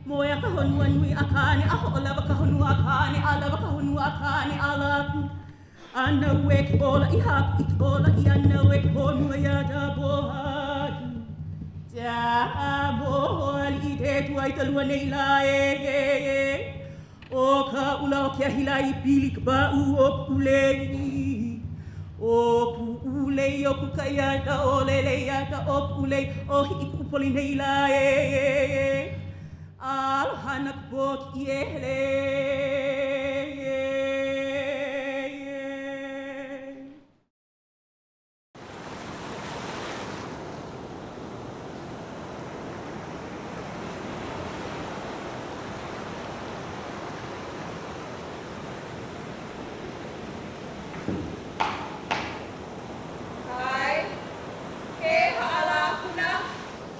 Moya ka honua nui akane, aho o lava ka honua akane, a lava ka honua akane, a laku. Ana wek ola I haku I ola I ana wek honua ia da bohaki. Ja boholi I te tua I talua nei la e. O ka ula o kia hila I pili ka bau o pulei. O pulei o kukaiata o leleiata o pulei o hiki kupoli nei la e. Alhana bok yele. Hai, ke haala kuna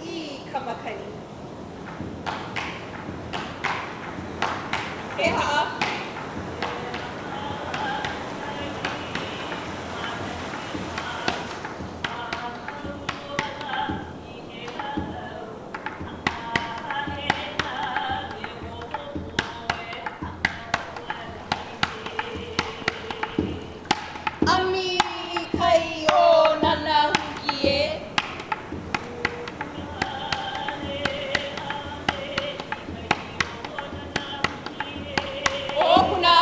I kamakani. Ke haa. Ami kai o nana huki e. O kuna.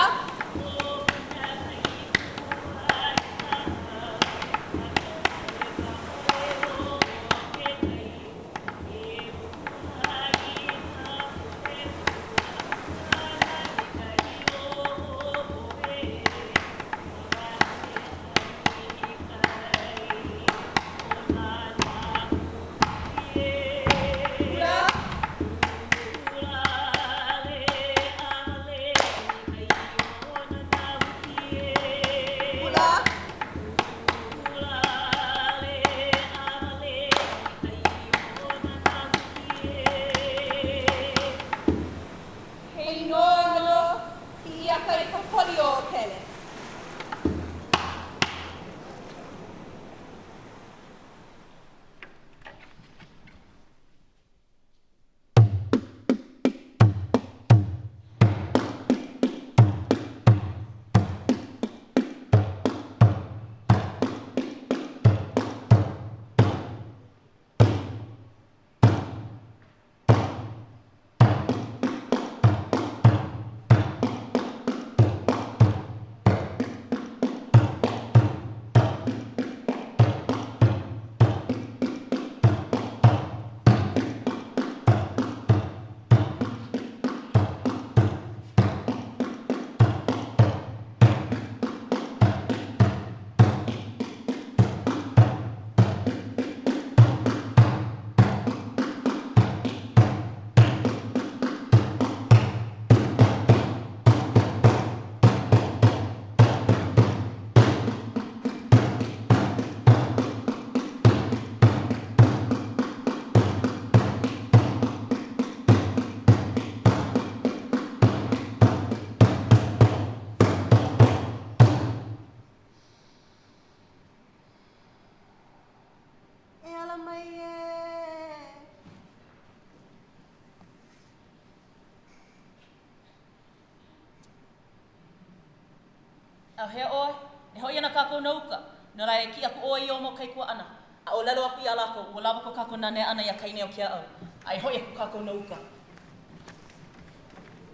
A he oi, e hoi ana kako nauka, no rai ki aku oi o mo kai kua ana. A o lalo aku I alako, ua lava ko kako nane ana ia kaine o kia au. Ai hoi aku kako nauka.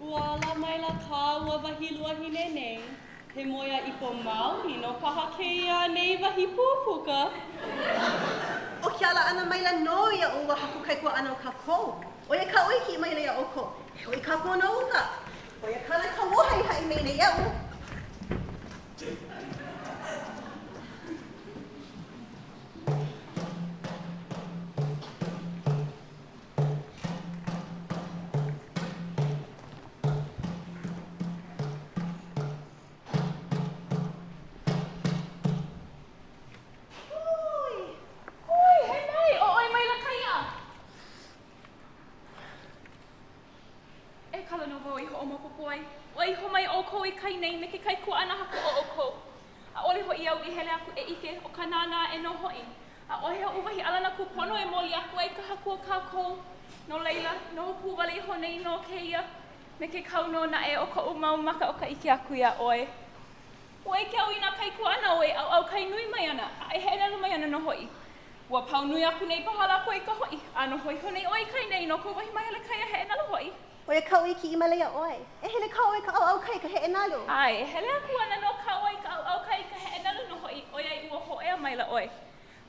Ua ala mai la kā ua wahi luahi nenei. He moia ipo Māori no paha ke ia nei wahi pūpuka. O ke ala ana mai la no ia o wa haku kai kua ana o ka kou. O ia ka oiki mai la ia o ko. He oi ka kua nauka. O ia ka la ka wohai hai mai la ia o. A ohe o uwahi alana ku pono e moli aku ai ka haku o kākou. No leila ia, no puwali honei no ke ia, me ke kauno na e o ka umau maka o ka ike aku ia oe. Ua ke au ina kai kua ana oe, au kai nui mai ana, a e hena mai ana no hoi. Ua pau nui aku nei pahala koe ka hoi, a no hoi honei oe kai nei no ko wahi mai ala kai a hena lo hoi. Oia ka oi ki imalea oe. E hele ka oi ka au kai ka he enalu. Ai, e hele aku ana no ka oi ka au kai ka he enalu no hoi, oia i ua ho ea mai la oe.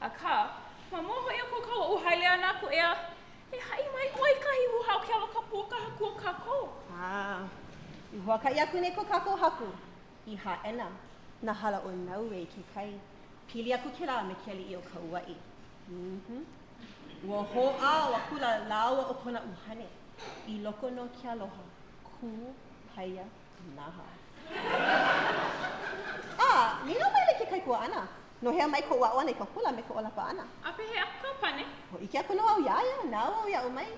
A ka, ma mo hoi ako ka ua uhaile ana aku ea, e hai mai oi ka hi uhau ke alo ka pua ka haku o kako. I hoa ka i aku nei ko kako haku. I ha ena, na hala o nau e ki kai. Pili aku ke la me ke ali i o ka uai. Ua ho a wa kula laua o kona uhane. I loko no ke aloha, ku haia naha. Nina mai le ke kai kua ana. No hea mai ko ua oa nei ka hula me ko ola pa ana. A pehe aku ka pane? Ho ike aku no au iaia, nao au iau mai.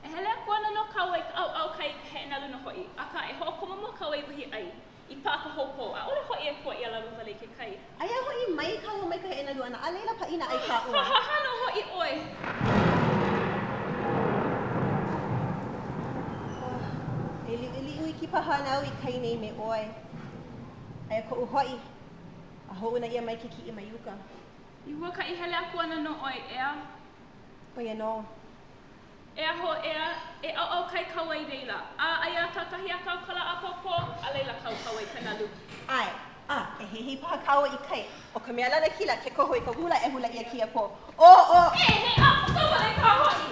E hele aku ana no ka oi ka au kai ka he enalu no hoi, a ka e ho koma mo ka oi wahi ai. I pā ka hopo, a ole hoi e kua i ala ruwa le ke kai. Aia hoi mai ka ua mai ka he enalu ana, a leila pa ina ai ka ua. Ha no hoi oi. Eli ui ki paha nau i kai nei me oi. Aia ko uhoi. A ho una ia mai ke ki i mai uka. I hua ka i hele aku ana no oi ea. Oia no. Ea ho ea, e au kai kawai reila. A aia ka kahi a kau kala a popo, a leila kau kawai kanalu. Ai, e hihi paha kaua i kai. O ka mea lana kila ke koho i ka hula e hula ia kia po. He a puka wale ka hoi.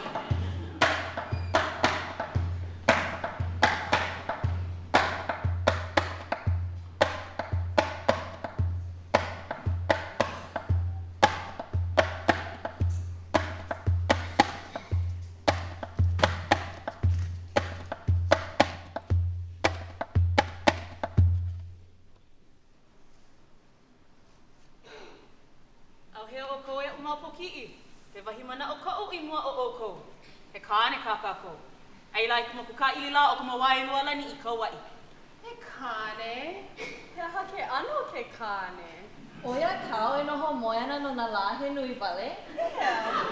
He wahi mana o ka o i mua o oko. He kāne kākako. Ai lai kuma ku ka ilila o kuma wailua lani i ka wai. He kāne? He aha ke ano ke kāne? Oia kāo e noho moeana no nā lā he nui wale?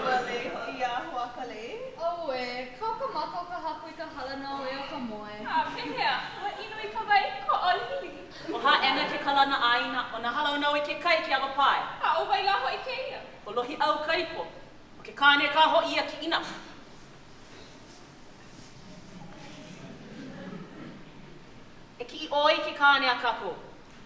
Wale ho i a huakale. Aue, kau ka mako ka haku i ka halana o ea ka moe. Pehea, wa inu i ka wai ko olihili. O ha ena ke kalana aina o na halau nau i ke kai ki aga pai. O wai la hoi ke ia. O lohi au kaipo. O ke kāne ka ho ia ki ina. E ki i oi ki kāne a kako.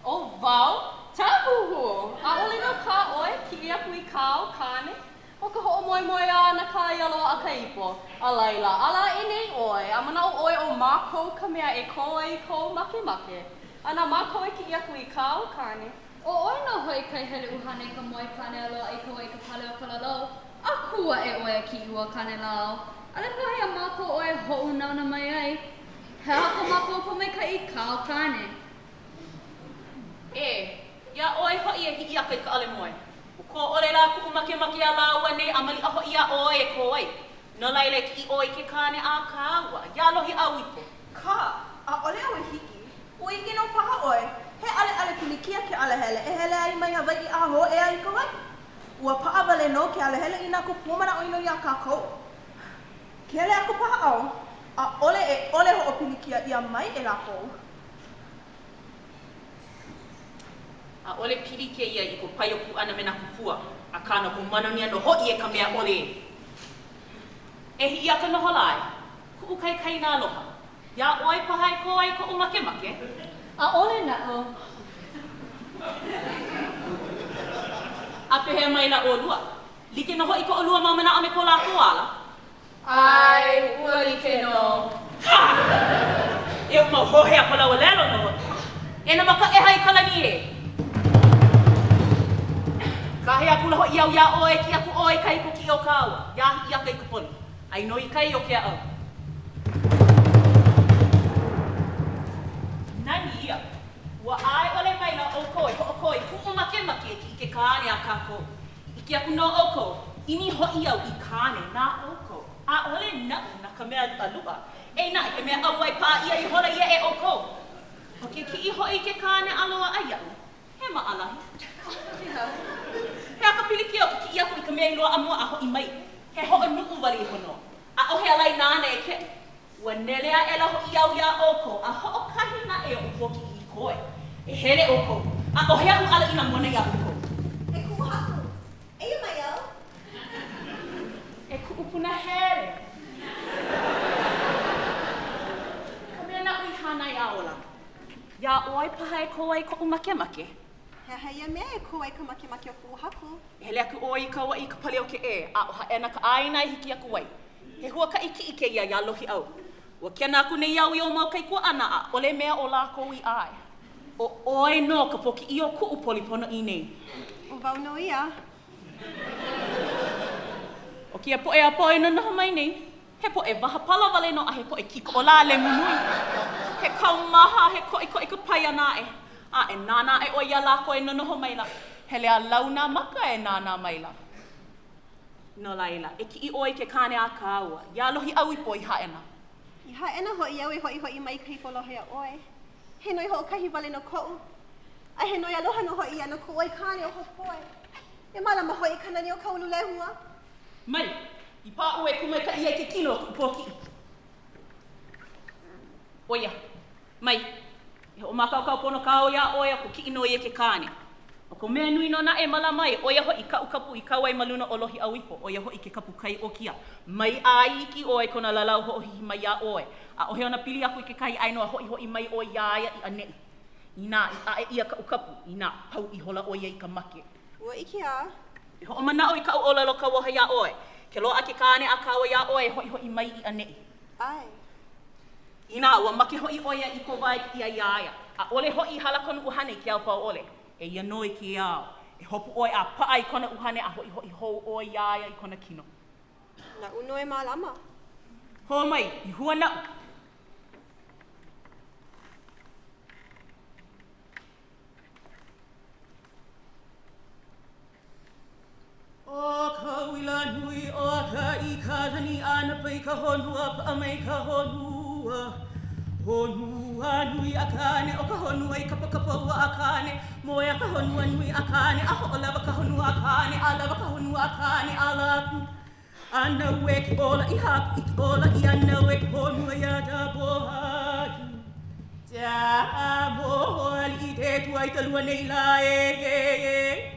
O wau, tahuhu! A ole no ka oi ki ia kui kāo kāne. O ka ho moe moe a na ka ialo a ka ipo. A laila, ala e nei oi. A mana o oi o mākou ka mea e ko ai ko make make. Ana mākou e ki ia kui kāo kāne. O oi no hoi kai hele uhane ka moe kane aloa i ka wai ka pale o ka lalau. A kua e oe ki ua kane lau. Ale pahi a mako oe ho'u nauna mai ai. He hako mako po mai ka I kāo kane. Ia oi hoi e hiki aka I ka ale moe. O ko ole la ku make make a laua nei amali a hoi a oi e ko ai. No laile ki I oi ke kāne a kāua. Ia lohi au ipo. Ka, a ole au e hiki. Ui ino paha oi. He ale pilikia ke ale hele. E hele ai mai a wai I a ho e ai ka wai. Ua paawale no ke ale hele ina ko pumana o ino I a kākou. Ke hele ako paha au. A ole ho o pilikia ia mai e lako. A ole pili ke ia I ko paiopu ana me na kupua. A kāna ko manonia no hoi e ka mea ole. E hi aka noho lai. Ku ukai kai nā loha. Ia oi paha e ko ai ko umake make. A ole na o. A pehe mai la o lua. Like no hoi ko o lua mamana ame ko la koala. Ai, ua like no. Ha! E o mau hohe a pala o lelo no. E na maka e hai kalani e. Kahe a kula ho iau ia oe ki aku oe kai ko ki o kaua. Ia hi aka I kuponi. Ai no I kai o ke au. Nani ia. Ua ai ole mai la o koe, ho o koe, ku o make make ki ke kāne a kako. I ki aku no oko, ini ho iau I kāne nā oko. A ole nau na ka mea talua. E na ke mea au ai pā ia I hora ia e oko. O ke ki I hoi ke kāne aloa ai au. He maalahi. He aka pili ki o ki I aku I ka mea I loa amua a hoi mai. He ho o nuu wali hono. A ohe alai nāne e ke. Ua nelea e la ho iau ia oko. A ho kahi na e o poki I koe. E hele oko. A ohe au ala ina mona ia oko. E kuhaku. E ia mai au. E kuupuna hele. Ka mea na ui hana ia ola. Ia oi paha e koa I ko umake. He ia mea e koa I ka make o kuhaku. E hele aku oi ka wa I ka pale o ke e. A oha e na ka aina I hiki aku wai. He hua ka iki ike ia lohi au. Ua kena aku nei au I o mau kai kua ana a. Ole mea o lako I ai. O oi no ka poki I o kuu polipono I nei. O wau no ia. O kia poe a poe no naha mai nei. He poe waha pala wale no a he poe kiko o la le munui. He kaumaha he koe ka pai ana e. A e nana e o ia lako e nonoho mai la. Hele a launa maka e nana mai la. No laila, e ki I oi ke kane a kāua. Ia lohi au I po I haena. I haena hoi au e hoi mai kai polohe a oi. He noi ho kahi wale no kou. A he noi aloha no hoi ia no ko oi kane o hopoe. E malama hoi kanani o kaulu lehua. Mai, I pā ue kumai ka ia ke kino ku poki. Oia, mai, I ho makau pono kao ia oia ko ki ino ia ke kane. O ko mea nui no na e mala mai, oia ho I ka ukapu I kawai maluna o lohi au ipo, oia ho I ke kapu kai o kia. Mai a iki oe kona lalau ho hi mai a oe. A ohe ona pili aku I ke kai ainoa ho I mai o iaia I anei. Ina I a e ia ka ukapu, ina pau I hola oia I ka make. Ua iki a. E ho mana o I ka o lalo ka woha ia oe. Ke loa ke kane a kawa ia oe ho I mai I anei. Ai. Ina ua make ho I oia I ko vai ia iaia. A ole ho I hala konu uhane ki au pa ole. E ia noi ki au. E hopu oi a paa I kona uhane a hoi hou o iaia I kona kino. Na uno e malama. Ho mai, I hua nau. O ka wila nui o ka I ka lani ana pai ka honua pa mai ka honua. Honua nui a kane o ka honua I kapakapaua a kane. Moe a ka honua nui a kane a ho o lava ka honua a kane. A lava ka honua a kane a laku. Ana we ki ola I haku I ola I ana we ki honua ia da bohaki. Ja moholi I te tua I talua nei la e.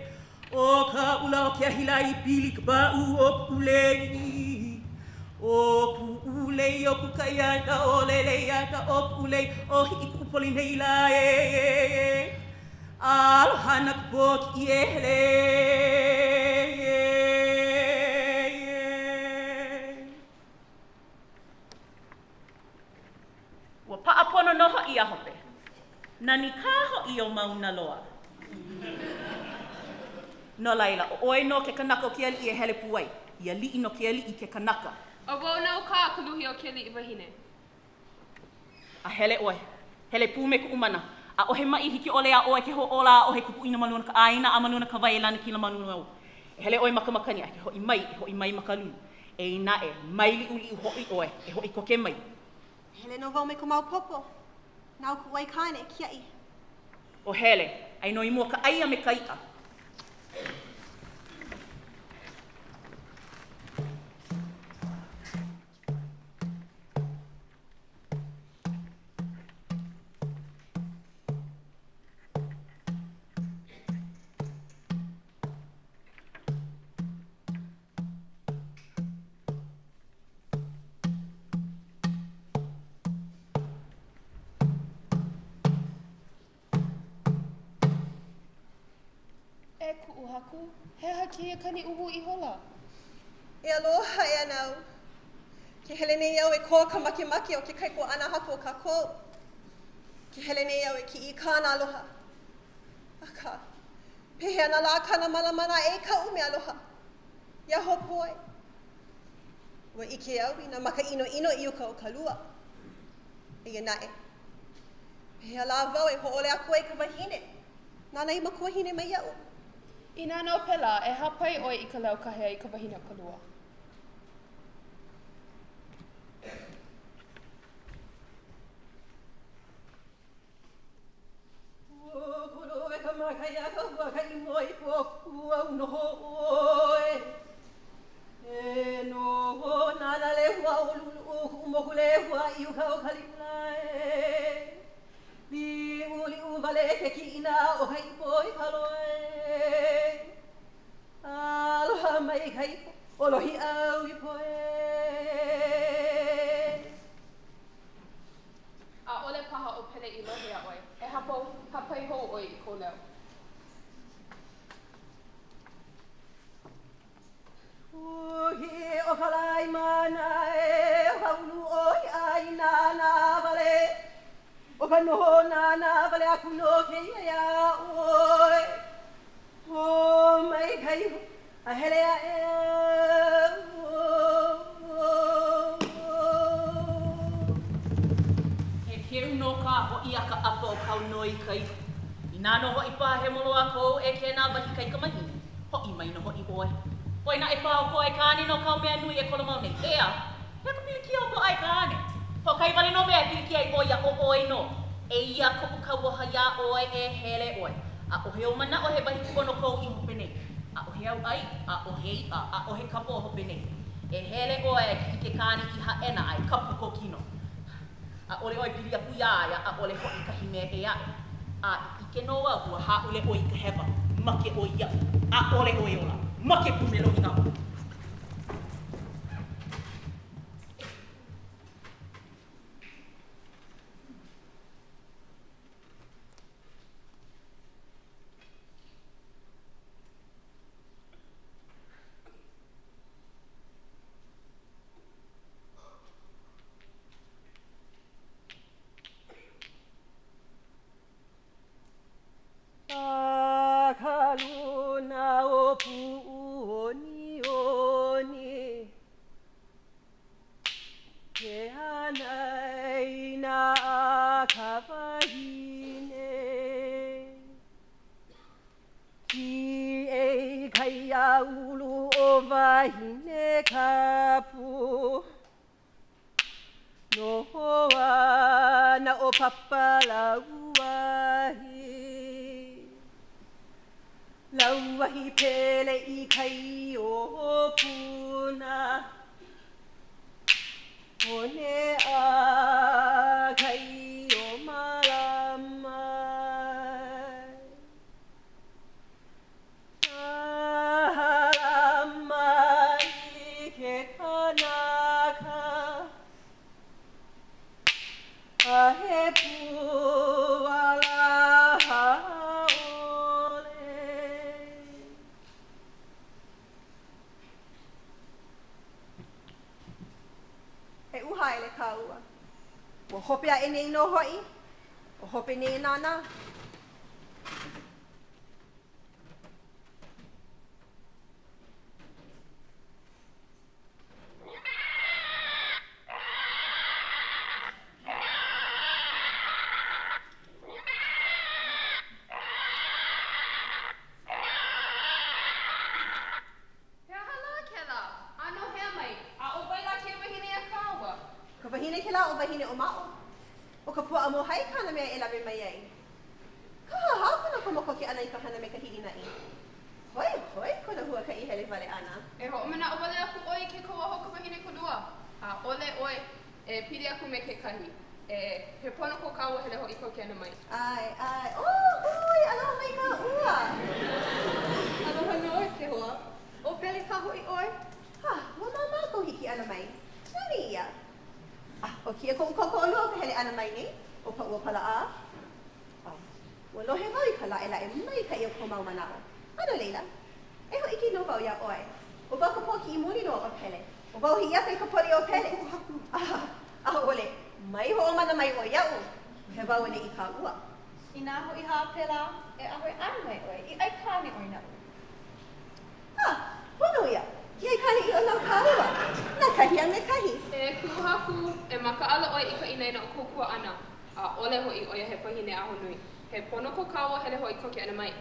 O ka ula o kia hila I pili ka bau o pulei. O pulei o kukaya ka o leleia ka o pulei. O hi ku poli nei la e. Alohana ka poki I hele. Ua paapono noho I a hope. Nani ka ho I o mauna loa. No laila, o oi no ke kanaka o ke ali I e hele puai. Ia li no ke ali I ke kanaka. O wau nau ka kuluhi o ke li I wahine. A hele oi. Hele pu me ku umana. A ohe mai hiki ole a oe ke ho ola o he kupu ina maluna ka aina a maluna ka vai lana kila maluna au. E hele oi makamakani a ke ho I mai makalunu. E ina e mai li uli ho I oe. E ho I koke mai. Hele no wau me ko mau popo. Nau ku wai kane kia I. O hele, ai no I mua ka aia me kaita. E ku'uhaku, he haki e kani uhu I hola. E aloha e anau. Ke hele nei au e koa ka make o ke kai kua ana haku o ka kou. Ke hele nei au e ki I kāna aloha. Aka, pehe ana la kana malamana e ka ume aloha. Ia hopu ai. Ua ike au I na maka ino I uka o ka lua. E ia nae. Pehe ala vau e ho'ole aku ai ka wahine. Nana I makua hine mai iau. Ina no pela e hapai oi I ka lau kahea I ka wahine o ka lua. O koro e ka makaya ka waka I moi po kua unoho oe. E no nana le hua iuka o kalimulae. Liu vale ke kina o haipo I kaloe. Aloha mai haipo o lohi au I poe. A ole paha o pele I lohe a oi. E hapai hou oi I ko leo. Uhi o kalai mana e haulu oi ai nana vale. O ka noho nana vale aku no ke ia oi. O mai kai a hele a e. He keu no ka ho'i a ka apa o kau noi kai. I nāno ho'i pā he molo a kou e ke nā wahi kai ka mahi. Ho'i mai no ho'i oe. Hoi na e pā o ko ai kāne no kau mea nui e kola mau nei. Ea, hea ka pili kia o ko ai kāne. Ho kai wale no mea pili kia I oia o oe no. E ia kopu ka waha ia oe e hele oe. A ohe o mana o he wahi kupono kou I hope nei. A ohe au ai, a ohe i'a, a ohe kapo o hope nei. E hele oe ki ke kāne I haena ai kapu ko kino. A ole oi pili a puiaia a ole ho'i kahi mea e ai. A I ke noa hua ha ole oi ka hewa, make oi ia. A ole oi ola, make kumelo I ngau. Kaluna o puoni oni Ke hanai na kawahine Ki e kai a ulu o wahine kapu No hoa na o papalauahi Lauahi pele I kai o puna Hone a kai o malamai Malamai ke kanaka Ahe puala Uhai le kaua. Wa hope a nei no hoi. O hope nei nana. Ka wahine ke la o wahine o mao. O ka pua amo hai kana mea e lawe mai ai. Ka hahau kana ka moko ke ana I ka hana me ka hili na I. Hoi, kona hua ka I hele wale ana. E ho mana o wale aku oi ke koa ho ka wahine konua. A ole oi e piri aku me ke kahi. E he pono ko kaua hele ho I ko ke ana mai. Ai. Oh, hoi, aloha mai ka ua. Aloha noi ke hoa. O pele ka hoi oi? Ha, wa mama ko hiki ana mai. Nani ia? O kia ko koko olua ka hele ana mai nei. O pa ua pala a. Wa lohe wau I ka la e mai ka ia ko mau manao. Ano leila? E ho iki no wau ia oi. O wau ka poki I muli no o pele. O wau hi ake ka poli o pele. Ole. Mai ho o mana mai o iau. He wau ane I ka ua. I nā hoi hā pela e ahoi ana mai oi. I ai kāne oi na. Pono ia. Ki ai kāne I o nau ka ua. Nā kahi a me kahi. E kuhaku e makaala oi I ka inaina o kukua ana. A ole hoi oia he wahine aho nui. He pono ko kaua hele hoi koke ana mai.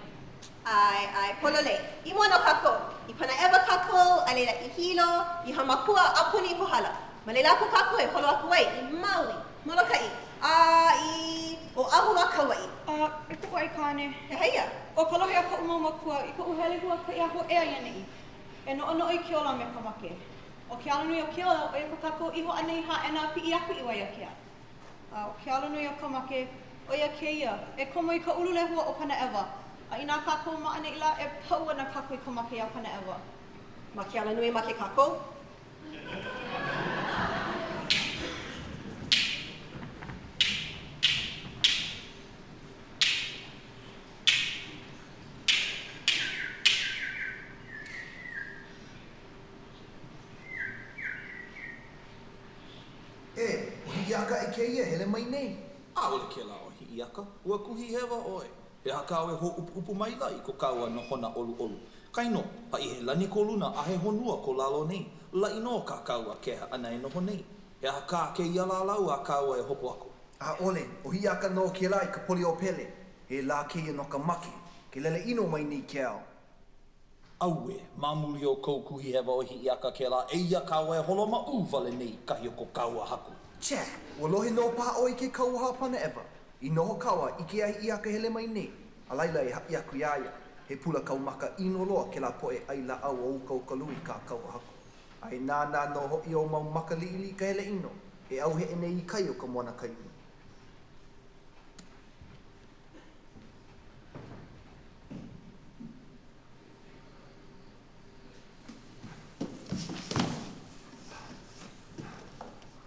Ai, polole. I mono kako. I pana ewa kako, a leila I hilo, I hamakua a puni I kohala. Ma leila aku kako e holo aku ai, I maui, molokai. O ahu a kauai. E kuku ai kāne. He haia. O kalohe a ka umau makua I ka uhele hua ka ia ho ea ia nei. E no I ke ola me ka make. O ke ala nui o ke ola, o ia ko kako iho anei ha ena pi aku i wai a kea. O ke ala nui o ka make, o ia ke ia, e komo i ka ulu lehua o pana ewa. A ina kako ma ane ila e pau ana kako i ka make a pana ewa. Ma ke ala nui ma ke kako. Hiaka e keia hele mai nei. Ole ke la o hiaka. Ua kuhi hewa oe. He hakau e ho upu mai la I ko kaua no hona olu. Kaino, pa I he lani ko luna a he honua ko lalo nei. La ino ka kaua keha ana e noho nei. He haka ke ia la lau a kaua e hopo ako. Ole, o hiaka no ke la I ka poli o pele. He la keia no ka make. Ke lele ino mai nei ke ao. Aue, mamuli o kou kuhi hewa o hiaka ke la e ia kaua e holoma uvale nei kahi o ko kaua haku. Tja, ua lohe no paha o I ke kauaha pana ewa. I noho kaua I ke ahi iaka hele mai nei. A laila e hapi aku iaia. He pula kaumaka ino loa ke la poe ai la au o ukau kalui ka kaua haku. Ai nāna no hoi o mau maka liili ka hele ino. E au he ene I kai o ka moana kai ino.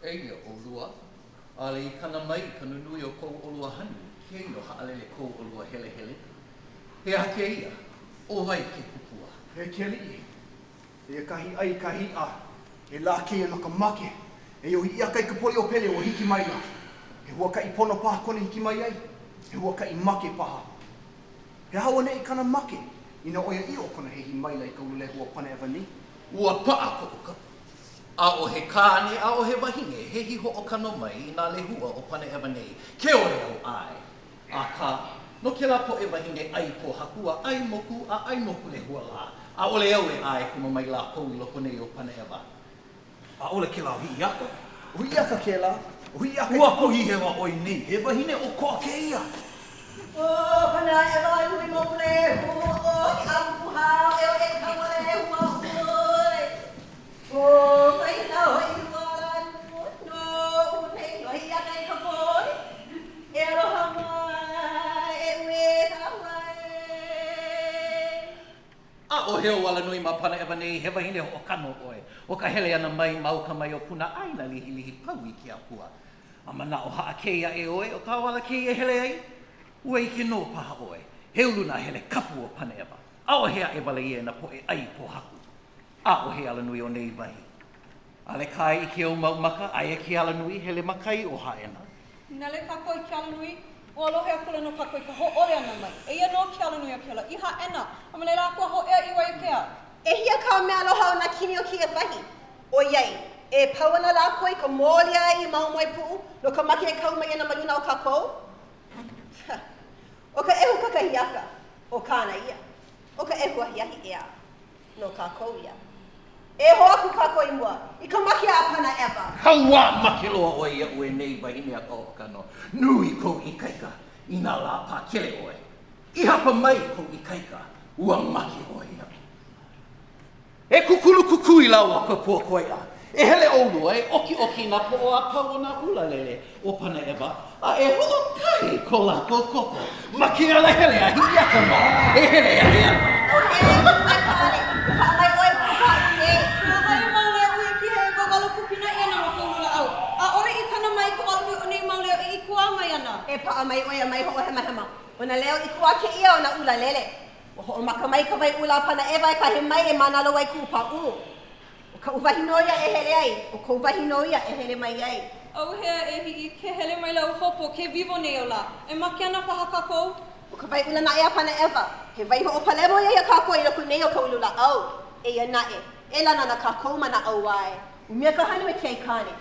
Eia o lua, ale I kana mai ka nunui o kou olua hanu, ke ino haalele kou olua hele hele. He a ke ia, o vai ke pupua. He ke li, e kahi ai kahi a, e la ke no ka make, e o I kai ka poli o pele o hiki mai la. He hua ka I pono paha kone hiki mai ai, he hua ka I make paha. He hawa ne I kana make, ina oia I o kona he hi mai la I ka ulule hua pana ewa ni. Ua paa ko uka. A o he kāne, a o he wahine, he hi ho o kano mai I nā lehua o pane ewa nei. Ke ore au ai. A ka, no ke la po e wahine ai po hakua, ai moku, a ai moku lehua la. A ole au e ai kuma mai la pou I loko nei o pane ewa. A ole ke la hi iaka. O hiaka ke la, o hiaka. Ua kuhi hewa oi nei, he wahine o koa ke ia. O pana ewa nui mo lehua o I aku hao e o e kaua lehua o. Oh, mai na hoi wala no, nei no hi aka I ka poi. E aloha mai, e ue tawai. A o heo wala nui ma pana ewa nei, he wahine ho o kano oe. O ka hele ana mai, mauka mai o puna aina lihi pau I ke apua. A mana o haa keia e oe, o ka wala keia hele ai. Ua I ke no paha oe, he uluna hele kapu o pana ewa. A o hea e wala ie na po e ai po haku. A o he ala nui o nei wahi. Ale kai I ke o maumaka, ai e ke ala nui hele makai o haena. Nele kako I ke ala nui, o alohe akula no kako I ka ho ore ana mai. E ia no ke ala nui a ke ala, iha ena, amane la kua ho ea I wai a kea. E hia ka mea aloha o na kini o kia wahi. O iei, e pauana la koe ka mōli ai I mau mai puu, no ka maki e kau mai ana maluna o kakou. O ka ehu kakahiaka, o kāna ia. O ka ehu ahiahi ea, no kakou ia. E ho aku kako I mua, I ka maki a pana ewa. Haua makiloa oe ia ue nei wahine a o kano. Nui kou I kaika, I nā la pā kele oe. I hapa mai kou I kaika, ua maki oe ia. E kukulu kukui lau a ka pua koe a. E hele oulu e, oki na po o a pau o nā ula lele o pana ewa. A e ho kai ko la ko koko. Maki ala hele a hi aka ma, e hele a he ana. O he, mai kāne, ka mai oe kuka I nei. Ai maule ui ki he wawalo kupina I ana o kōrula au. A ore I kana mai ko alu o nei maule e I kua mai ana. E paa mai oe mai ho o hema hema. O na leo I kua ke ia o na ula lele. O ho o maka mai ka vai ula pana ewa e ka he mai e manalo ai kupa u. O ka uwahinoia e hele ai, o ka uwahinoia e hele mai ai. Au hea e hiki ke hele mai lau hopo ke vivo nei o la. E maki ana paha kako? O ka vai ula na ea pana ewa. He vai ho o palemo ia kako I loko nei o ka ulula au. E ia na e. E lana na kako mana au ai. Umia ka hanu e kei kāne.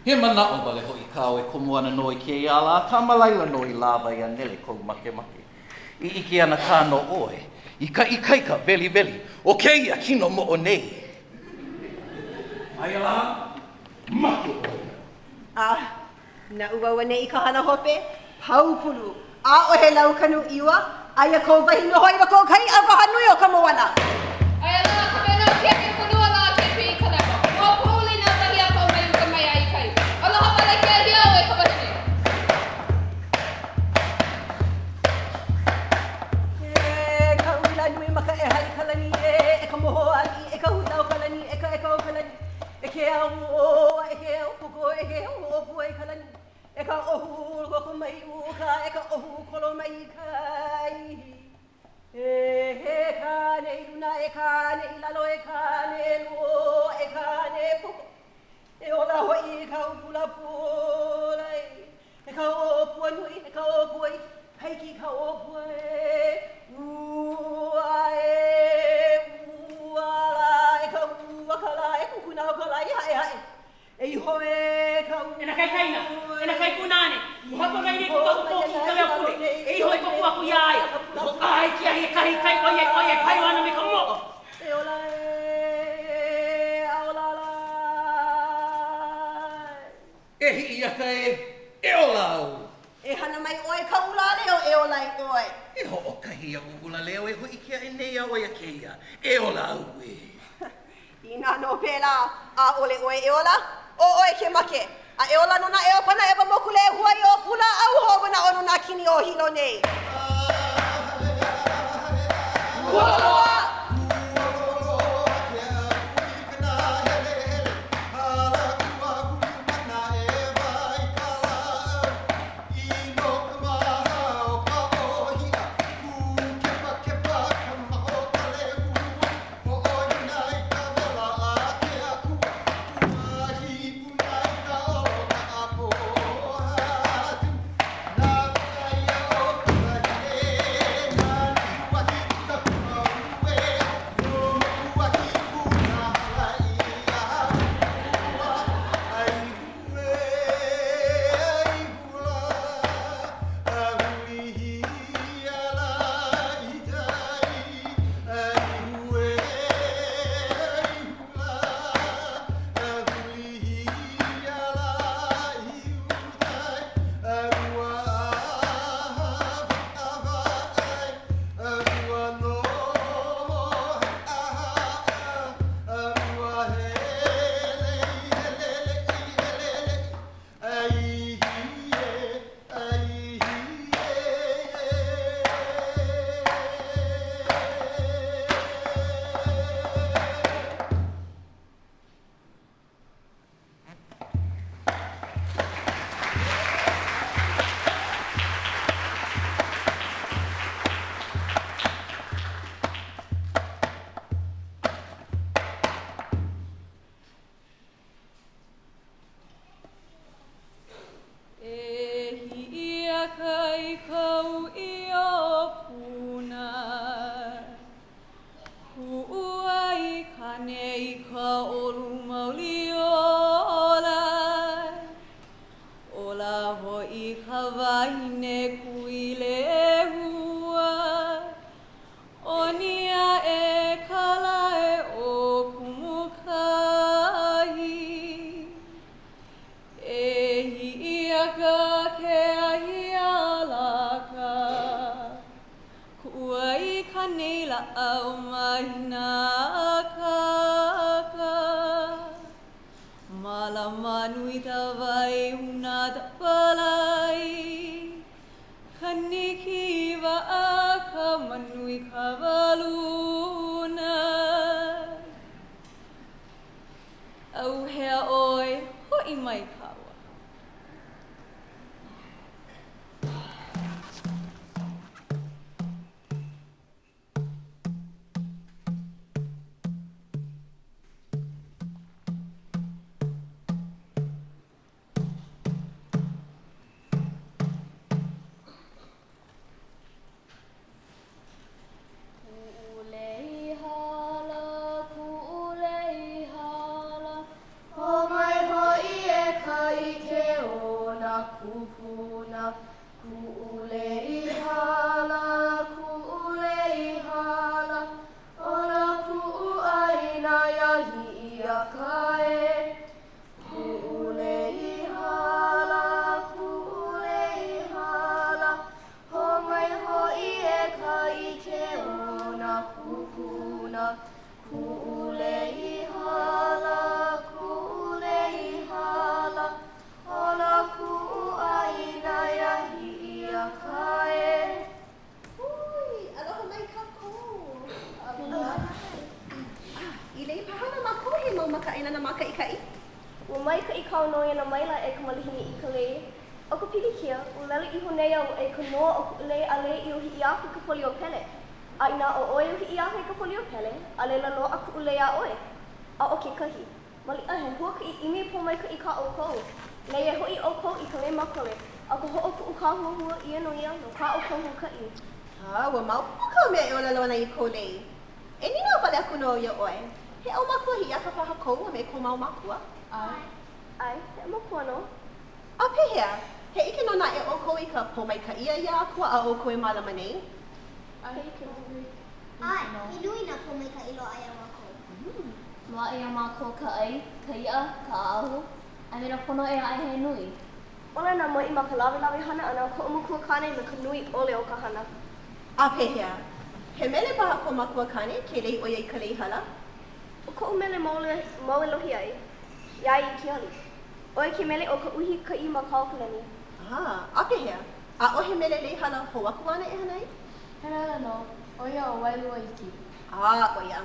He mana o wale ho I kāo e komoana no I ke ala, ka malaila no I lava I anele kou make. I ike ana kāno oe, I kaika veli, o keia kino mo o nei. Ai ala, make oe. Na ua nei I ka hana hope, paupulu. A o he lau kanu iwa, aia kou wahino hoi na kou kai a wahanui o ka moana. Ai ala, ka mena o kia ke au e ke au koko e ke au o pua i kalani. E ka ohu koko mai uka e ka ohu kolo mai kai. E he kane i luna e kane i lalo e kane luo e kane poko. E ola hoi ka upula pulai. E ka opua nui e ka opua i haiki ka opua e. Ua la e ka ua ka la e kukuna o ka la i hae hae. E i hoe ka ua. E na kai kaina, e na kai punane. Hapa mai ni kuka kukoki ka leo kule. E i hoe koku aku iaia. Ai kia he kahi kai oye pai wana me ka moko. E ola e aola la. E hi ia e olau. E hana mai oe ka ula leo e ola i oe. E ho o kahi a ula leo e ho i kia e nei a oia keia. E olau e. Ina no pela a ole oe e ola. O oe ke make. A e ola nona e o pana e wa mokule e huai o pula au hogo na ono na kini o hilo nei. Kualoa! Ola ku aina ya hi ia kae. ina na maka ikai. Ua mai ka I kau noi na maila e ka malihini I ka lei. O ka pilikia, ua lele I honei au e ka noa o ka lei a lei I o hii aku ka poli o pele. A ina o oe o hii aku ka poli o pele, a leila loa aku ulei a oe. A o ke kahi. Mali ahe, hua ka I imi po mai ka I ka o kou. Lei e hoi o kou I ka lei makole. A ka ho o ku ka hua I ano ia no ka o kou huka I. Ua mau ka mea e ola lona I kou lei. E nina wale aku no ia oe. He au makua hi aka paha kou a me kou mau makua. Ai, he makua no. A pehea, he ike no na e o kou I ka po mai ka ia ia akua a o kou e malama nei. He ike no. Ai, I nui na po mai ka ilo ai a wako. Mua ia mako ka ai, ka ia, ka ahu. A me na pono e ai he nui. Ola na mo I maka lawe hana ana ko umukua kane me ka nui ole o ka hana. A pehea, he mele paha ko makua kane ke lei o iei ka lei hala? O ko umele maue lohi ai, iai I ki hali. Oe ke mele o ka uhi ka I makau kalani. A pehea, a o he mele lei hala ho aku ana e hanai? Hana no, o ia o wailua iki. O ia.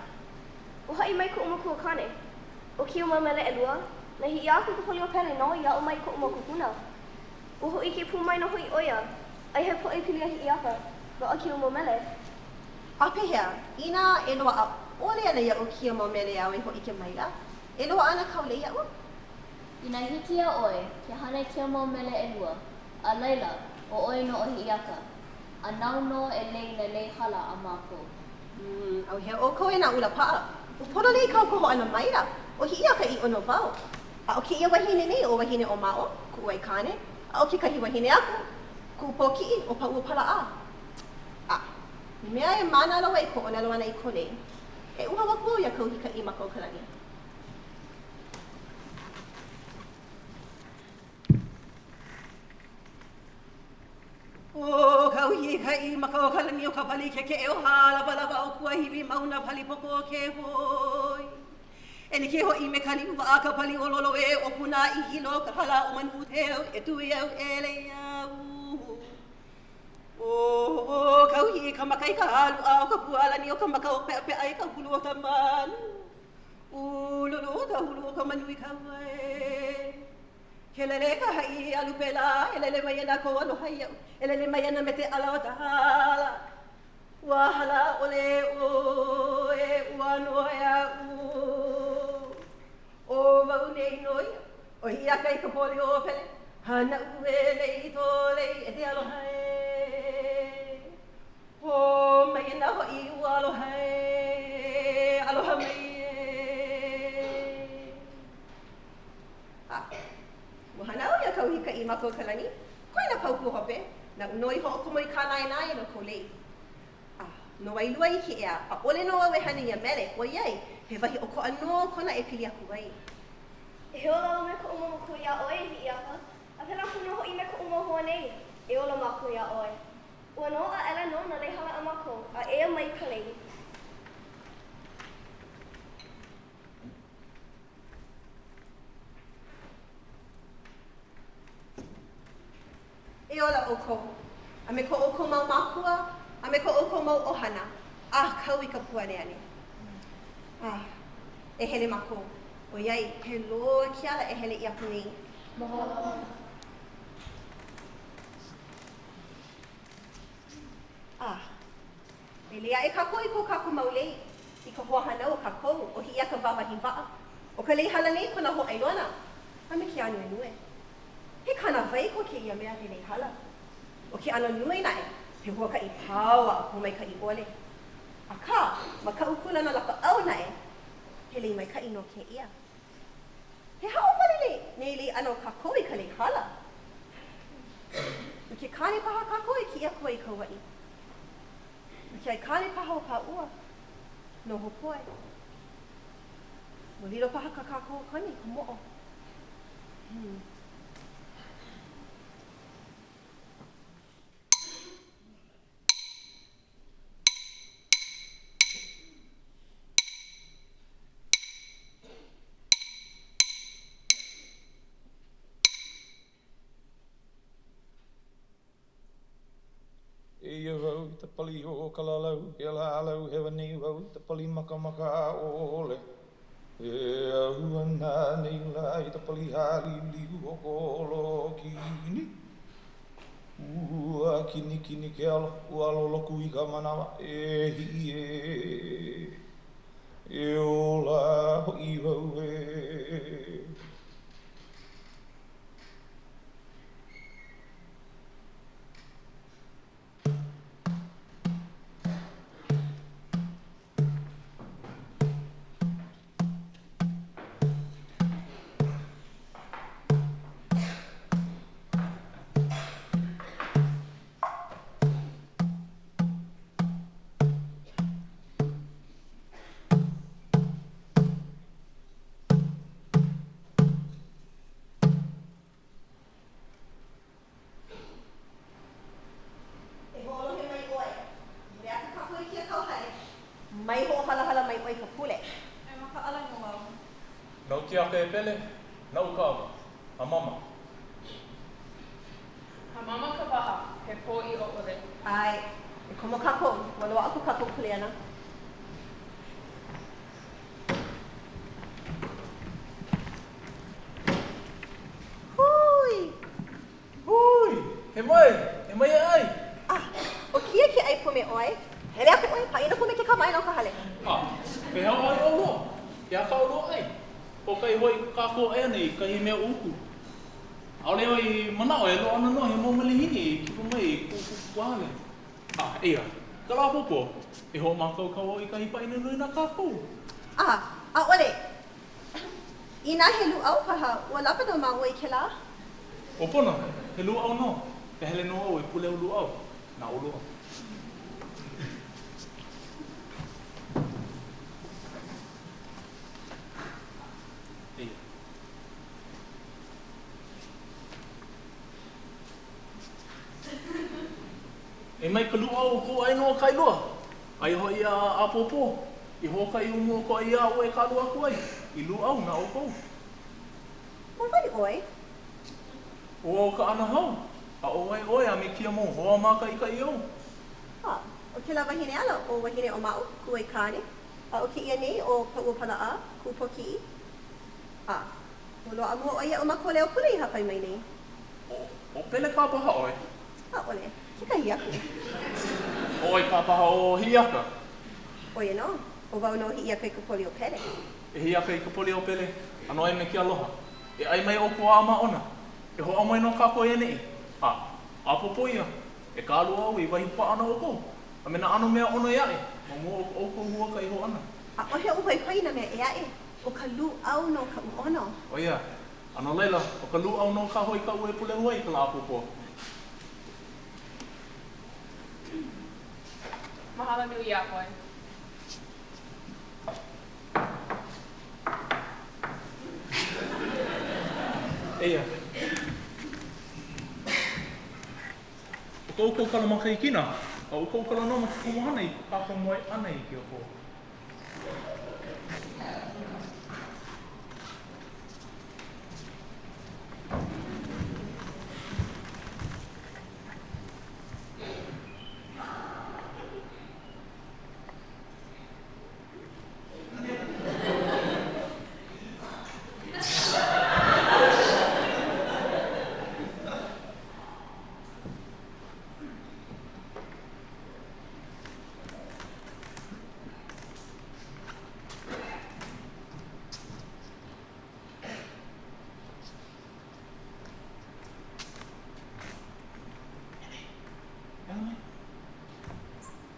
O hai mai ko umukua kane. O ki uma mele e lua, na hi aku ka poli o pele no ia o mai ko umakukuna. O ho I ke pu mai no hui oia, ai he po e pili a hi aka, no a ki uma mele. A pehea, ina e loa a ole ana ia o kia mo mele au e ho I ke maila. E loa ana kau lei au? Ina hiki a oe, ke hana kia mo mele e lua. A laila, o oe no o hiaka. A nau no e lei na lei hala a mako. Au he o koe na ula paa. O pono lei kau koho ana maila. O hiaka I ono vau. A o ke ia wahine nei o wahine o mao, ku uai kane. A o ke kahi wahine aku, ku poki o pa ua pala a. Mea e mana lawa I ko ona lawana I ko nei. E uha waku ia kau hika I mako kalani. O kau hika I mako kalani o ka pali ke o hala lava o kua hiwi mauna pali popo ke hoi. E ni ke ho I me kali wa aka pali o lolo e o puna I hilo ka hala o manu teo e tui au e le au. O kau hi ka makai ka halu au ka puala ni o ka maka o pe ai ka hulu o ta manu. Lulu o ka hulu o ka manu I ka wai. Ke lele ka hai alu pela, e lele mai ana ko alo hai au. E lele mai ana me te ala o ta hala. Wahala ole o e uano e au. O wau nei noi, o hia kai ka poli o pele. Hana ue lei tole e te aloha e. O mai ana ho I ua aloha e. Aloha mai e. Wahana o ia kau hika I mako kalani. Koe na pauku hope. Na unoi ho o kumoi kānai nai no ko lei. No wailua I ki ea, a ole no au e hana ia mele, o iai, he wahi o ko anō kona e pili aku ai. E he ola me ko umaku ia oe hi iaka, a pela kuno ho I me ko umahua nei, e ola maku ia oe. Ua no a ela no na lei hala a mako, a ea mai ka lei. E ola o ko, a me ko o ko mau makua, a me ko o ko mau ohana, a kau I ka puane ane. E hele mako, o iai, he loa ki ala e hele I aku nei. Mahalo. E lea e kako I ko kaku mau lei, I ka hoa hanau o kakou, o hi ia ka wawahi waa. O ka lei hala nei kona ho ailona, a me ki anu e nue. He kana vai ko ke ia mea he lei hala. O ke ana nui nai, he hua ka I paua a po mai ka I ole. A ka, ma ka ukula na lapa au nai, he lei mai ka I no ke ia. He hao wale lei, nei lei ano kako I ka lei hala. O ke kane paha kako e ki ia kua I ka wai. O ke ai kane paha o ka ua, no ho poe. Mo lilo paha ka kako o kani, ka mo'o. E ia wau I te pali o ka lalau, e la alau hewa ni wau I te pali maka maka a ole. E ahua nā nei la I ta palihali liu o kolo kini. Ua kini kini ke alo, ua loloku I ka manawa e hi e. E ola ho I wau e. Mai ho hala mai oi ka pule. E maka ala no mau. Nau ki ake e pele, nau ka awa, a mama. A mama ka waha, he pō I o ole. Ai, e komo kako, waloa aku kako pule ana. Hui! Hui! He mai ai! Ah, o kia ki ai pume oi? Hele aku oi, paina pume ke ka mai no ka hale. Ah, pe hau ai o loa. Ia ka o loa ai. O kai hoi ka ko e nei, ka hi mea uku. Aole oi manao e loa ana no, he mo malihini, ki po mai, ku hale. Ah, eia, ka la popo. E ho mākau kau o I ka hi paina nui na ka kou. Ah, a ole. Ina he lu au paha, ua lapa no ma oi ke la. O pona, he lu au no. Pe hele no au e pule au lu au. Na o loa. E mai ka lua o ko ai no kai loa. Ai ho ia a popo. I ho kai umo ko ai a o e ka lua ko ai. I lua au na o ko. Mo vai oi. O ka ana hau. A o ai oi a me kia mo hoa maka I ka I au. Ah, o ke la wahine ala o wahine o mau, ku ai kāne. A o ke ia nei o ka ua pala a, ku poki. Ah, o loa mua o ia o mako leo pule I hapai mai nei. O pele ka paha oi. Ah, ole, ke ka hiaku. Oi ka paha o hiaka. Oia no, o wau no hiaka I ka poli o pele. E hiaka I ka poli o pele. Ano ai me kia aloha. E ai mai o ko a maona. E ho amai no ka ko e nei. Ah, a popo ia. E ka lua au I wahi pa ana o ko. A me na ano mea ono iae. Ma mua o ko hua ka I ho ana. A ohe o hoi na mea ea e, o ka lu au no ka uono. O ia, ano leila, o ka lu au no ka hoi ka ue pule huai ka la popo. Mahalo nui ia koe. Eia. O ka ukou kala maka I kina, a ukou kala no maka kumuhana I kako moe ana I ki o ko.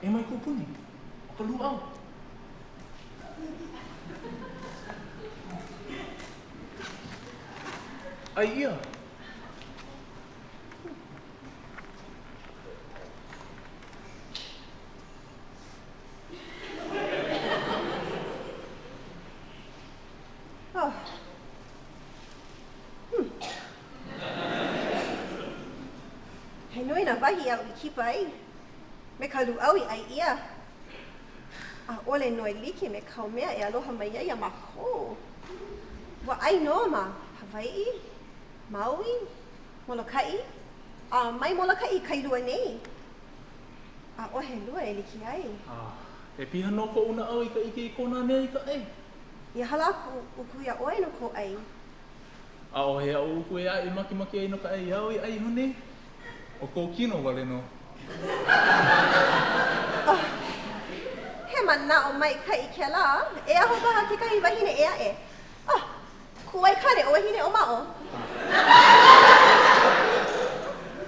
E mai kupuni, o ka lu au. Ai ia. Oh. He nui na wahi au I kipa ai. Me ka lu au I ai ia. A ole noi like me kau mea e aloha mai ai a mako. Wa ai no ma Hawaii, Maui, Molokai. A mai Molokai kai lua nei. A ohe lua e like ai. E piha no ko una au I ka ike I kona mea I ka e. Ia halaku uku ia oe no ko ai. A o he au uku e ai maki ai no ka ai au i ai hone. O kou kino wale no. He mana o mai kai ke la, e aho paha ke kahi wahine ea e. Kuai kare o wahine o mao.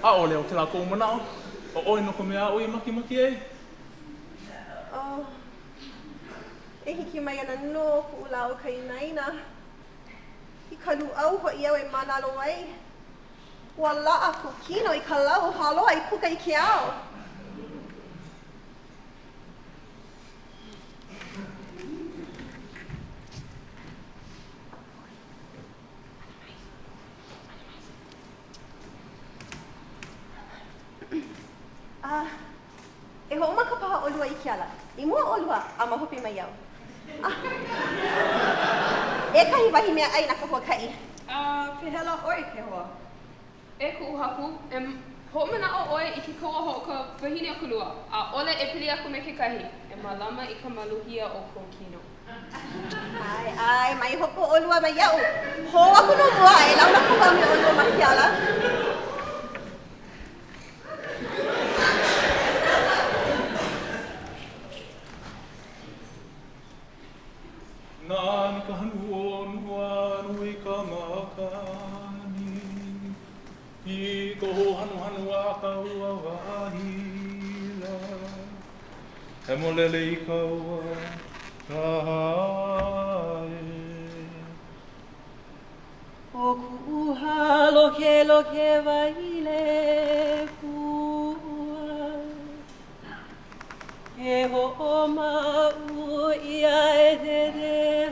A o leo ke la kou manao. O oi no ko mea oi maki ai. E hiki mai ana no ku ula o kai naina. I kalu au ho i au e manalo ai. Ua laa ku kino i ka lau haloa i puka i ke ao. E ho umaka paha olua i ke ala. I mua olua a mahopi mai au. E kahi wahi mea ai na ka hua kai. Pehela oi ke hoa. E ku uhaku, ho mana o oi I ke koa ho ka wahine o kulua. A ole e pili aku me ke kahi. E malama I ka maluhia o kou kino. Ai, mai hopo olua mai au. Ho aku no mua e launa ku wau me olua mai ke ala. Nani ka hanu I ka makani. I ko hanu a ka ua wahila. He molele I ka ua ka hae. O ku uha loke waile kua. E ho o mau ia e te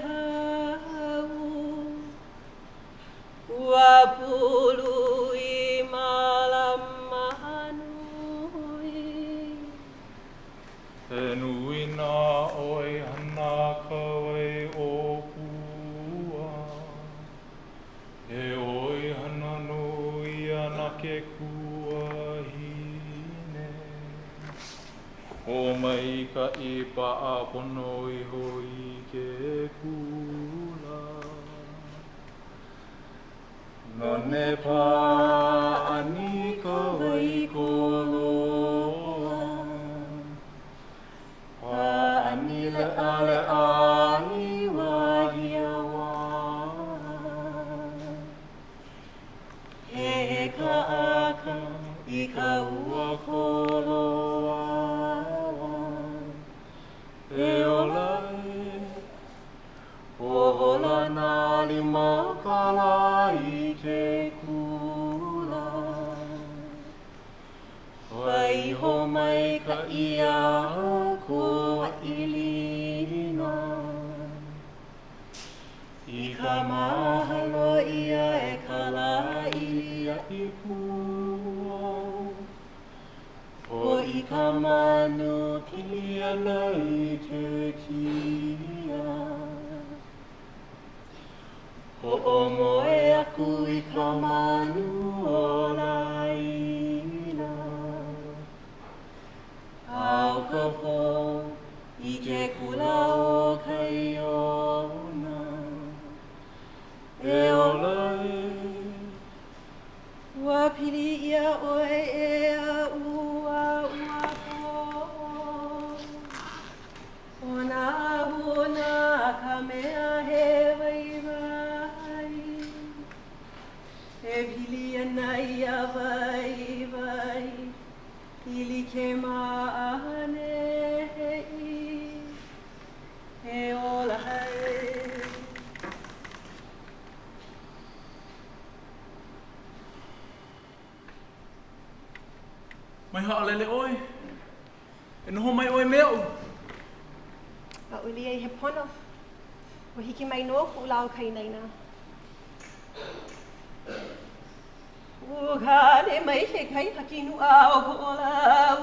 hau. Ua pulu I malama nui. He nui nā oi hana ka wai o kua. He oi hana nui ana ke kua hine. O mai ka I paa pono I hoi ke kula. None pā ani ka wai koloa. Pā ani le ale ai wahia wā. He ka aka I ka ua koloa. E olai, o hola nā lima kala I ke kula. Wai ho mai ka ia ko ilina. I ka mahalo ia e kala ilia I kua. O I ka manu pili ana I te kia. Ho o moe aku I ka manu o laila. Au ka po I ke kula o kai ona. E olai. Ua pili ia oe e a ua po. O nā huna ka mea he vai. E pili ana ia vai. Ili ke maane e olai. Mai haalele oi. E noho mai oi mea u. A uli e he pono. O hiki mai no ku lau kai naina. Ukane mai he kai hakinu a o ko olau.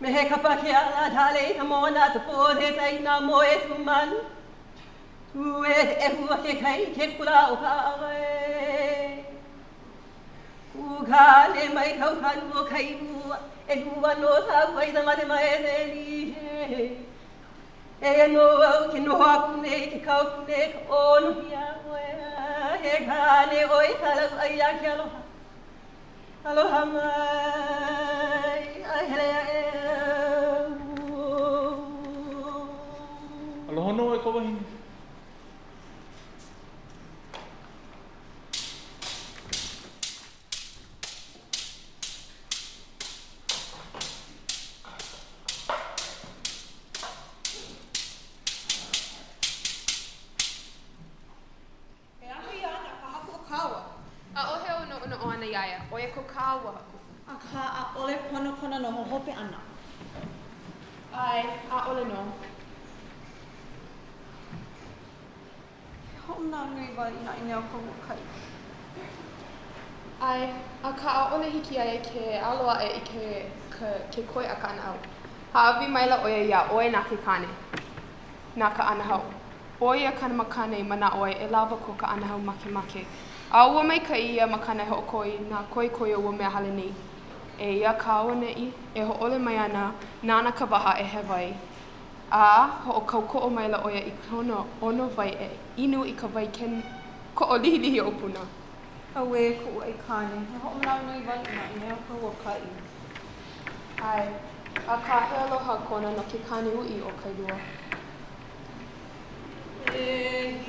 Me he kapa ke ala tale ka mona te pōre tai nā moe tu man. Tu e hua ke kai ke kula o ka awe. Ukane mai kau kanu o kai mua. E hua no sa wai tanga te mai te li he. E no au ke no aku nei ke kau nei ka ono hia oe he kane oi halau ai a ke aloha. Aloha mai, ai hele a e Aloha no e ka wahine. Iaia, o e ko kawa aku. A ka a ole kona no ho hope ana. Ai, a ole no. Ho na nui wai ina i nea kongo kai. Ai, a ka a ole hiki ai ke aloa e i ke koi a ka ana au. Haawi maila o ia oe na ke kane. Na ka ana hau. O ia kana makane i mana oe e lava ko ka ana hau make make. A ua mai ka ia makana ho koi na koi koi o ua mea hale nei. E ia ka awa nei e ho ole mai ana nana ka waha e hewai. A ho o kau ko o maila oia i kono ono vai e inu i ka vai ken ko o lihi lihi o puna. A we ko ai kane. Ho mna nui wai ina i nea kongo kai. Ai, a ka he aloha kona no ke kane ui o kailua. E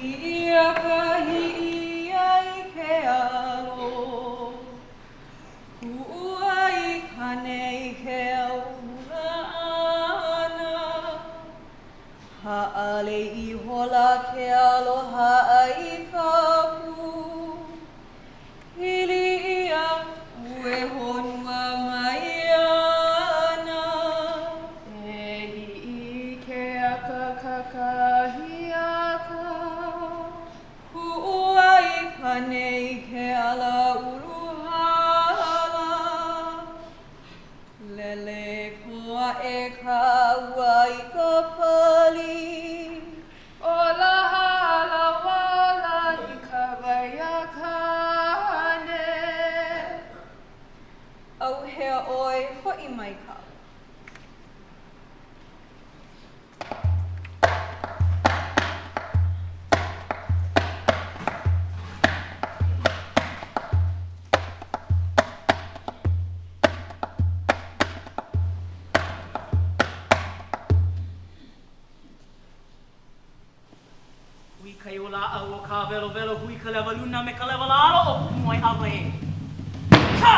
ia ka hii ai ke alo Ua i kane i ke auna ana Haale i hola ke aloha ai ka pu Hili ia ue honua mai ana E i ke aka kakahi aka Ua i kane i ke ala uluhala Lele koa e ka ua i ka pali Ola hala wala i ka vai a kane Au hea oi hoi mai ka Hui kai o la au o ka velo velo hui ka lewa luna me ka lewa lalo o kumoi awa e. Ka!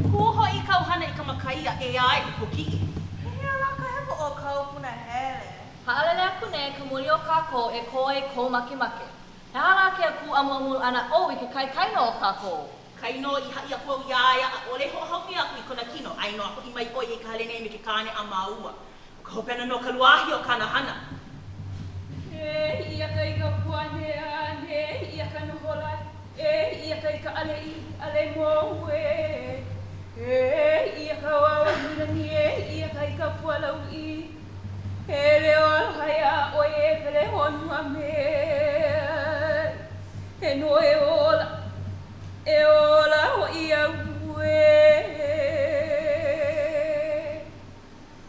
Kuho i kau hana i ka makaia e ai ka poki'i. Hea la ka hewa o kau puna hele. Haalele aku ne ka muli o kako e koe ko make make. He hala ke aku amuamulu ana o i ke kai kaino o kako. Kaino i hai a kua iaia a ole ho hau aku i kona kino. Aino ako i mai oi e ka hale nei me ke kane a maua. Ka hopena no ka luahi o kana hana. Ia kai ka puanea, ia ka nuhola, ia kai ka ale moe. Ia ka wawa hirani ia kai ka pualau I. E leo haya oe e pere honua me. E no e ola ho ia ue.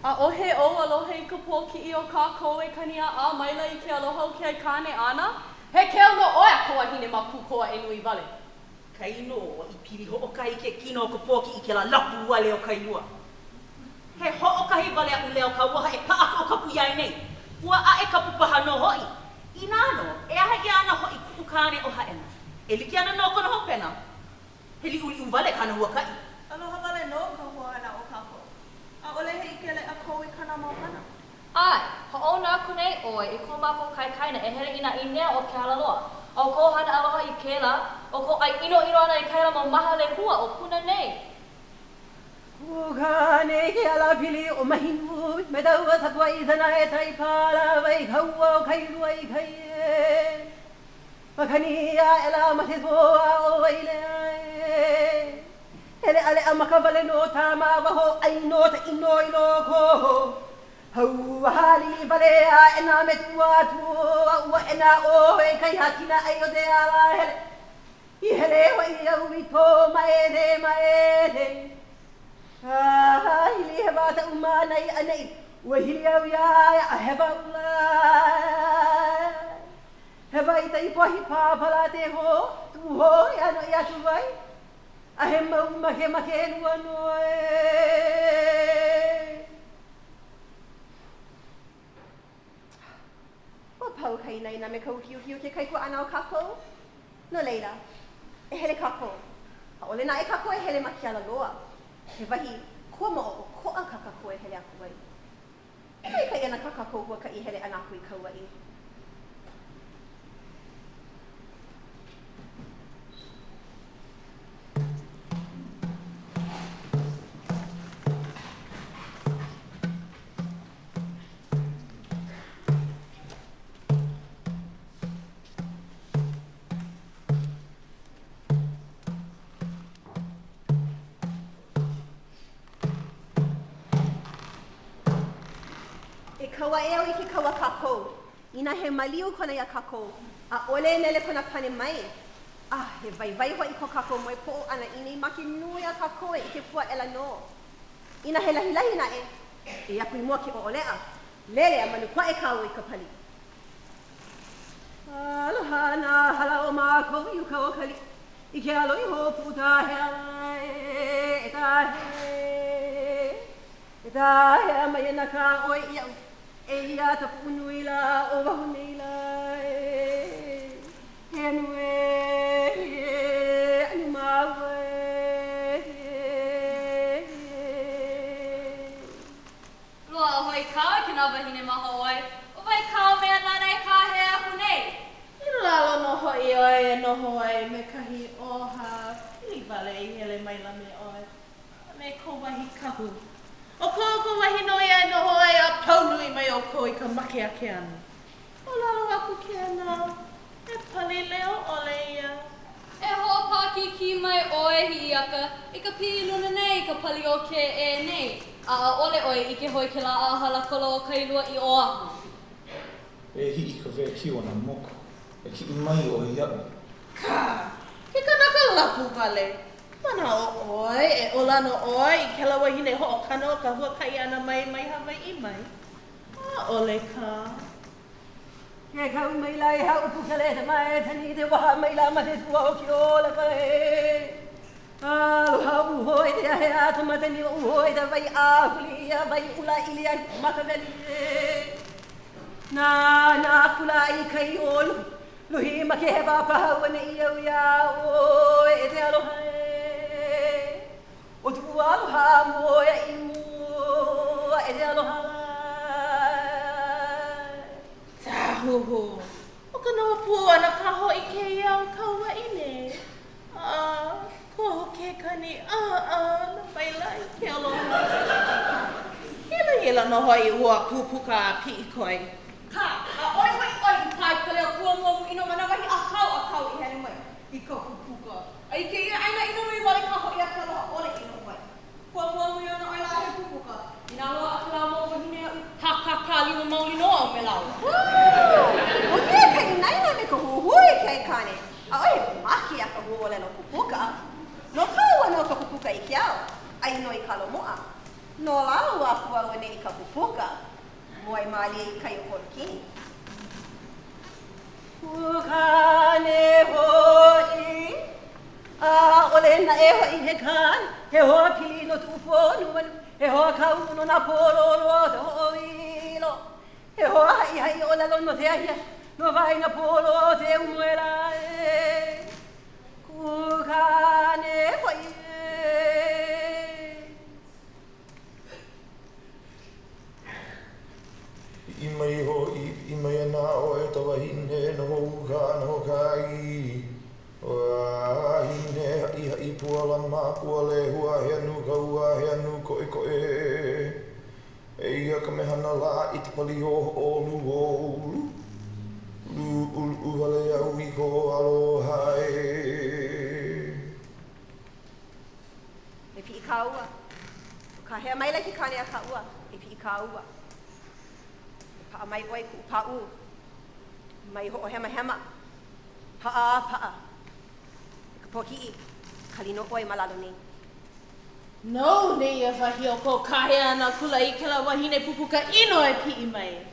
A ohe o aloha I ka pōki I o kākou e kania a maila I ke aloha o ke ai kāne ana. He ke no oe a koa hine ma kukoa e nui wale. Kaino I piri ho o kai ke kino o ka pōki I ke la lapu wale o kailua. He ho o kahi wale a uleo ka waha e paaka o kapu iai nei. Ua a e kapu paha no hoi. I nāno, e aha I ana hoi kuku kāne o haena. E liki ana no kona hopena. He li uli wale kana hua kai. Aloha wale no ka hua ana o kako. A ole he ikele a kou I kana maupana. Ai, ho o nā kune oe I ko mako kai kaina e here ina I nea o ke halaloa. O ko hana aloha I kela, o ko ai ino ana I kaila mo maha le hua o puna nei. Kukane ke ala pili o mahinu me taua takua I tana e tai pala vai kaua o kailua I kai e. Makania e la matesoa o waile ai. Ele ale a makawale no tama waho ai no ta ino I loko. Hau hali vale a e nā me tua tua ua e nā o e kai hakina ai o te ala hele. I hele wa I au I tō maere. Hili he wata umanai anei, ua hili au ia a hewa ula He vai tai pohi pāpala te ho, tu ho, e ano i atu vai. A he mau make lua noe. O pau kai nei na me kau hiu ke kai ko ana o kako. No leila, e hele kako. A ole na e kako e hele maki ala loa. He wahi, kua mo o koa ka kako e hele aku ai. E kai ana ka kako hua ka i hele ana aku I kaua I. Kaua eo I ke kaua kako. Ina he maliu kona ia kako. A ole nele kona pane mai. He vai hoi ko kako moe po ana ina I maki nui a kako I ke pua ela no. Ina he lahi na e. E aku I mua ke o olea. Lele a manu kwa e kau I ka pali. Aloha na hala o mako I uka o kali. I ke alo I hopu ta he alae. E ta he a mai na ka oi iau. E ia ta punui la o wahu nei la he anu anu mau Loa hoi kaua ke nā wahine maho oi. O vai kaua mea nana e ka he aku nei. I lalo noho I oi e noho ai me kahi oha. I wale I hele mai la me oi. Me ko wahi kahu. O ko wahi no ia noho ai a paunui mai o ko I ka make a ke ana. O lalo aku ke ana. E pali leo ole ia. E hoa pāki ki mai oe hi aka. I ka pi luna nei ka pali o ke e nei. A ole oi I ke hoi ke la ahala kolo o kailua I o ahu. E hi I ka vea kiwa na moko. E ki I mai o hi au. Ka! Ke kanaka lapu vale. Mana o oi, e olano oi, I ke la wahine ho o kano ka hua kai ana mai Hawaii mai. A ole ka. Ke kau mai lai hau pukale te mai tani te waha mai la ma te tua o ki ola ka e. Aloha uhoi te ahe atu matani o uhoi te vai ahuli a vai ula ili ai makaveli e. Na kula I kai olu. Luhi ma ke he wāpahau ane I au ia oi e te aloha e. O tu aloha moe I mua e te aloha Tahuhu. O ka noa puana ka ho I ke iau kaua I ne. Ko ke kani na mai lai ke aloha. Hela noho I ua pupuka pi I koi. Ka, oi kai kale o kua momu ino mana wahi a kau I hele mai. I ka pupuka. Ai ke ia aina ino nui wale ka hoi a kaloha ole ino mai. Kua momu I ona oila he pupuka. Ina loa a kala mo wahine au hakaka lima mauli noa o me lau. O kia kai naina me ka huhui kai kane. A oi maki a ka huole no pupuka. No kaua no ka pupuka I kiao. Ai no I kalo moa. No lau a kua wane I ka pupuka. Moai mali I kai o korokini. Kukane hoi. Ole na e hoi he kan. He hoa pili no tupo nuanu. He hoa kau no na pololo te hoilo. He hoa hai o lalo no te ahia. No vai na polo te umuela e. Kukane hoi. I mai I mai ana o e tawa hine no uka no kai. Wa hine I puala ma puale hua he anu ka ua he anu koe. E ia ka mehana la I te pali o lu. Lu hale au I ko aloha e. E pi I ka ua. Ka hea mai la ki kane a ka ua. E pi I ka ua. Pa'a mai oi ku pa'u. Mai ho o hema. Pa'a. E ka poki'i. Kalino oi malalo nei. No nei e wahi o ko kahe ana kula I kela wahine pupuka ino e pi I mai.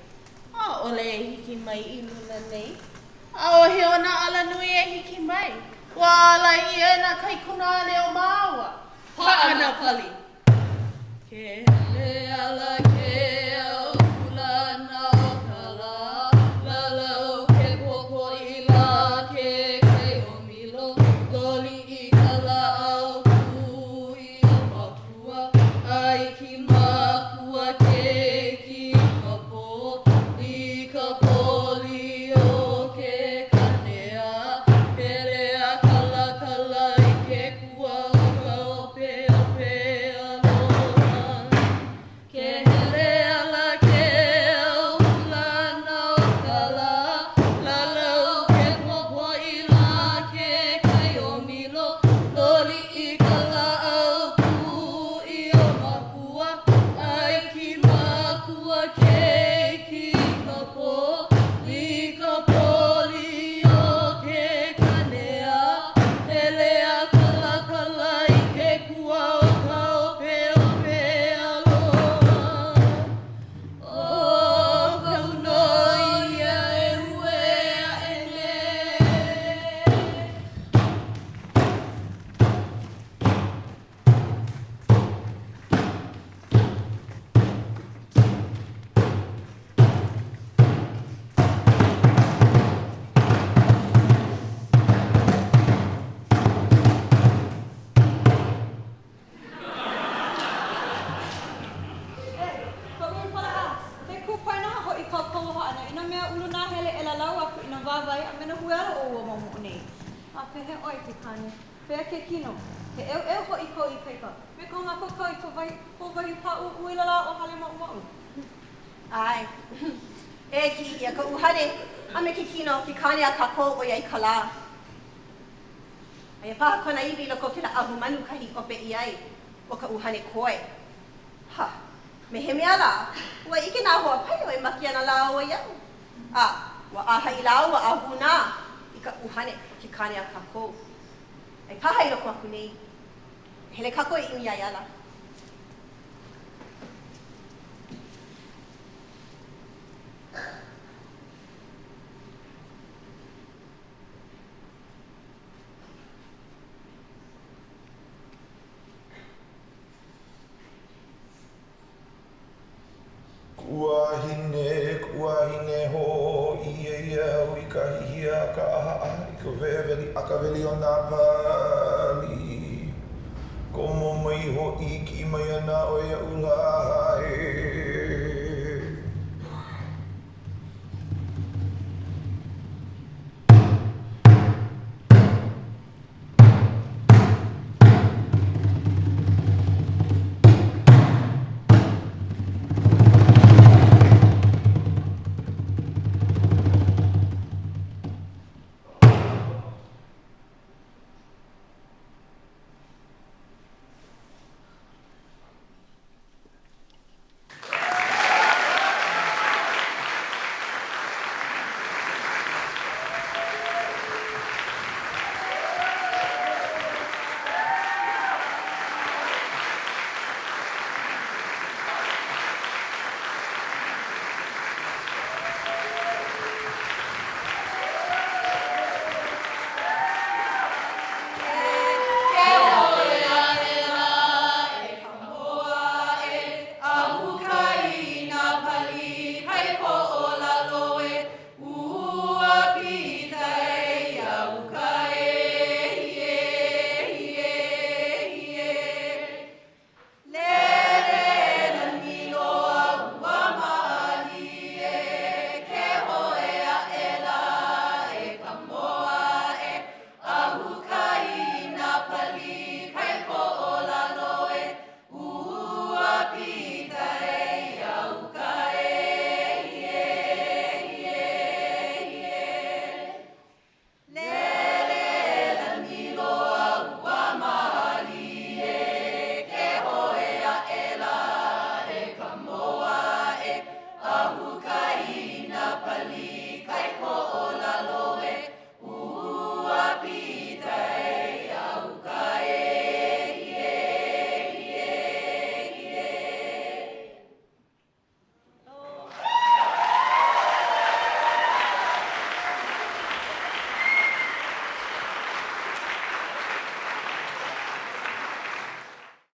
A ole e hiki mai I luna nei. Ao he o na ala nui e hiki mai. Wa ala I e na kai kuna leo maua. Pakana pali. Ke le ala ke au kula na o kala. Lala o ke popo I la ke kai o milo. Loli I kala au ku I o makua. Ai ki makua ke ki kapo. I ka poli o ke kanea. Pere a kala kala I ke kua o pe aloha. Ke hele ala ke au lana o kala. Lala o ke popo I la ke kai o milo. Loli I kala au ku I o makua. Ai ki makua ke ki kapo. I ka poli o ke kanea. Hele a kala kala I ke kua o ka o pe aloha. O kaunoi a e ue a e le. Ko'u pala'a, he kupaina ho I ka koloha ana. Ina mea ulu nā hele e lalau aku ina wāwai a mena huela o ua mamu nei. A pehe oi ke kane, pea ke kino. He eo ho I ko I peika. Me ko ngā kokau I ko wahi pa'u uilala o hale ma'u. Ai, e ki ia ka uhane, a me ke kino ki kane a kako o iai ka lā. Ai paha kona iwi loko ke la ahu manu kahi ope I ai o ka uhane koe. Ha, me he mea la, ua ike nā hoa pai o e maki ana la o iau. A, ua aha I la ua ahu nā I ka uhane ki kane a kako. Ai paha I loko aku nei, hele kako I imi ai ala. Kua hine ho I e iau I ka hihia ka aha I ka veveli akaweli o nā pali. Ko mo mai ho I ki mai ana o ia ula e.